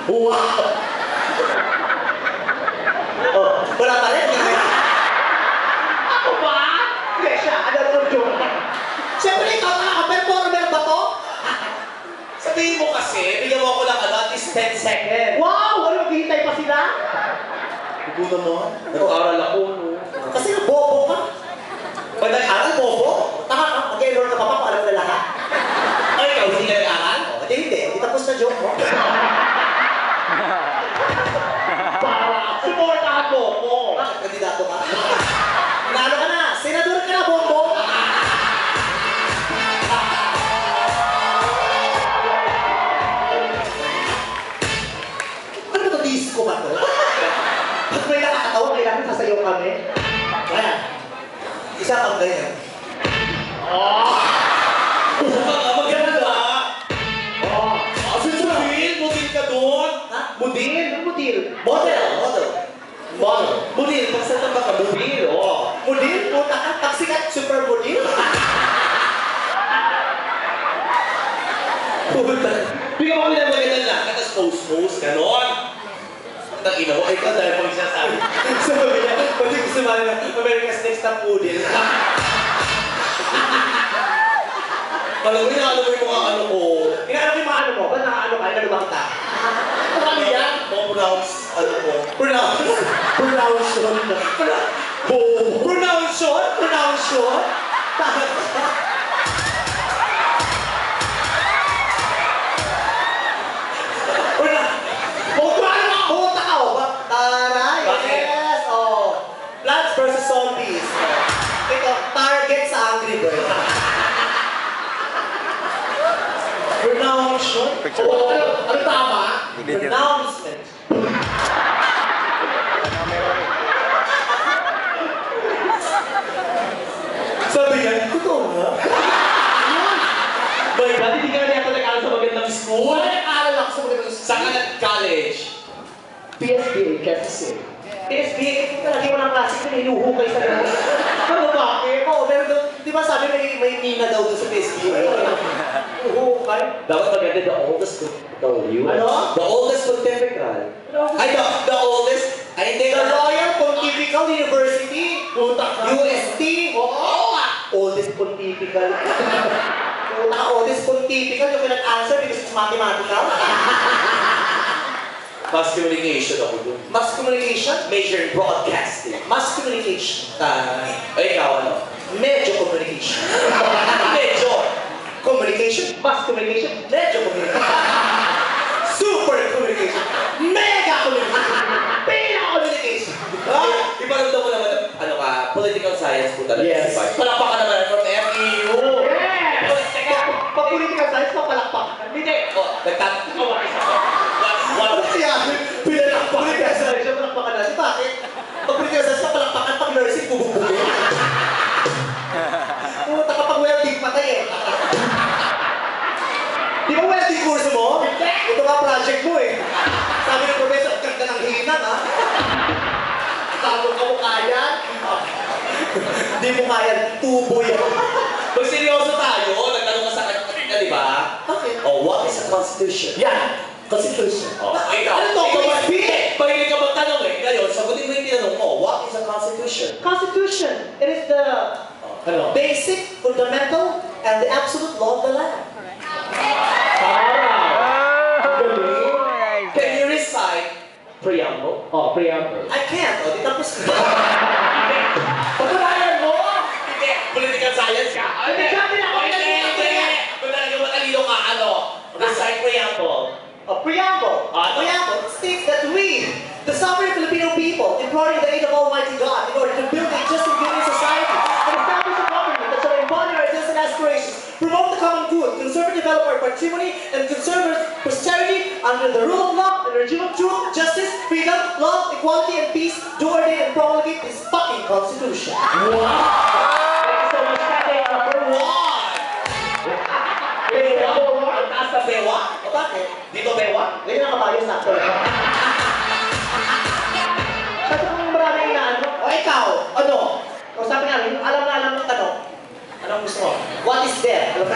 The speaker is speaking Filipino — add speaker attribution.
Speaker 1: Wow! Oh, wala pa rin.
Speaker 2: Ako ba? Gresha, ano itong joke?
Speaker 1: Siyempre, ikaw naka-performer ba to?
Speaker 3: Sabihin mo kasi, bigyan mo ako lang at least 10 seconds.
Speaker 2: Wow! Ano, maghihintay pa sila?
Speaker 3: Hindi naman. Nag-aaral ako, no?
Speaker 1: Kasi bobo ka. Pag nag-aral, bobo. Taka ka, mag-error ka pa pa, alam mo na lahat.
Speaker 3: Ay, ikaw, hindi ka nag-aaral?
Speaker 1: Hindi. Hindi tapos na joke mo.
Speaker 2: Para, supportahan mo ko.
Speaker 1: Bakit kandidato ka? Nalo ka na. Senador ka na, Bongbong. Ano ba ito? Disco ba ito? Pag may nakakatawa, kailangan sasayaw kami. Ayan. Isa pang ganyan.
Speaker 3: Maganda!
Speaker 2: Oh.
Speaker 3: Sabihin, mudil ka doon.
Speaker 1: Ha?
Speaker 2: Mudil? Anong mudil?
Speaker 1: Model. Model.
Speaker 3: Model. Mudil, pag sa tamba ka, mudil, oh.
Speaker 1: Model? Puta ka. Pagsikat, super model.
Speaker 3: Puta. Bigyan mo na maganda lang. Tapos post-post, ganon. Ang ina mo, ay ka dahil pag sinasabi.
Speaker 1: Sabi niya, pati gusto mo na America's Next Top Model.
Speaker 3: Alam mo, inaano mo yung mga ano ko.
Speaker 1: Inaano ko yung mga ano mo? Ba't nakaano ka? Inaano ba kita?
Speaker 3: Ano yan? Mga pronounce, ano ko.
Speaker 1: Pronounce yun. Pronounce yun? Pronounce yun? Puta ka, oh. Taray.
Speaker 3: Bakit?
Speaker 1: Yes, oh. Plants versus zombies. Ito, target sa Angry Bird. Pronounce yun?
Speaker 2: Oh, ano tama?
Speaker 1: Pronouncement. Sabi niya, totoo nga.
Speaker 3: Bay, ba't hindi ka na yata nag-aaral sa magandang school?
Speaker 2: Wala nag-aaral ako sa magandang
Speaker 3: Saan ka nag-college?
Speaker 2: PSBA, kasi.
Speaker 1: PSBA, ito talaga yung walang klase ko, hinuhukay sa gano'n. Ano bakit? Oo, pero doon, di ba sabi may mina daw doon sa PSBA? Hinuhukay.
Speaker 3: Dapat maganda the oldest cathedral.
Speaker 1: Ano?
Speaker 3: The oldest cathedral. Ay, the oldest. Ay, hindi.
Speaker 1: The Royal Pontifical University.
Speaker 2: Puta ka.
Speaker 1: UST. Oo nga. Oldest Pontifical. Puta ka, oldest Pontifical. Yung pinag-answer because it's mathematical.
Speaker 3: Mass communication ako dun.
Speaker 1: Mass communication.
Speaker 3: Major in broadcasting.
Speaker 1: Mass communication.
Speaker 3: Ay, ikaw ano?
Speaker 1: Medyo communication.
Speaker 3: Medyo.
Speaker 1: Communication. Mass communication. Medyo communication. Super communication. Mega communication. Pina communication.
Speaker 3: Iparamdam mo naman, ano ka, political science po talaga.
Speaker 1: Yes.
Speaker 3: Palakpakan naman from FEU.
Speaker 2: Yes!
Speaker 1: Pag-political science, papalakpak.
Speaker 3: Hindi. Oh, nagtatawa isa ko.
Speaker 1: Ano kaya? Pinalakpakan. Political science, palakpakan natin. Bakit? Pag-political science, papalakpakan. Pag-nursing, bububugin. Puta ka pag welding patay eh. Di ba welding course mo? Ito nga project mo eh. Sabi ng professor, ang ganda ng hinang ha. Sabi ka mo kaya? Di mo kaya, tubo yan.
Speaker 3: Pag seryoso tayo, nagtanong ka sa kanya, di ba?
Speaker 1: Okay.
Speaker 3: Oh, what is a constitution?
Speaker 1: Yan. Constitution.
Speaker 3: Oh, ikaw.
Speaker 1: Ano to?
Speaker 3: Hindi. Mahilig ka magtanong eh. Ngayon, sagutin mo yung tinanong mo, what is a constitution?
Speaker 1: Constitution. It is the
Speaker 3: Ano?
Speaker 1: basic, fundamental, and the absolute law of the land.
Speaker 3: Can you recite preamble?
Speaker 2: Oh, preamble.
Speaker 1: I can't. O, di tapos ka.
Speaker 3: Pagkakayan mo! Hindi. Political science ka.
Speaker 1: Hindi, sabi na ako,
Speaker 3: Hindi. Kung talagang matalino ka, ano? Recite preamble.
Speaker 1: A preamble.
Speaker 3: Ano?
Speaker 1: Preamble states that we, the sovereign Filipino people, imploring the aid of Almighty God in order to build a just and good society and establish a government that shall embody our ideals and aspirations, promote the common good, conserve and develop our patrimony, and conserve our posterity under the rule of law and regime of truth, justice, freedom, love, equality, and peace, do ordain and promulgate this fucking constitution.
Speaker 2: Thank you so much, Kate.
Speaker 3: Number one!
Speaker 2: Bewa?
Speaker 3: Ang taas na bewa?
Speaker 1: O bakit?
Speaker 3: Dito bewa?
Speaker 1: Ganyan ang kabayo sa actor. Kasi kung maraming inaano, o ikaw, ano? O sabi namin, alam na alam ng tanong. Anong gusto mo? What is there? Alam mo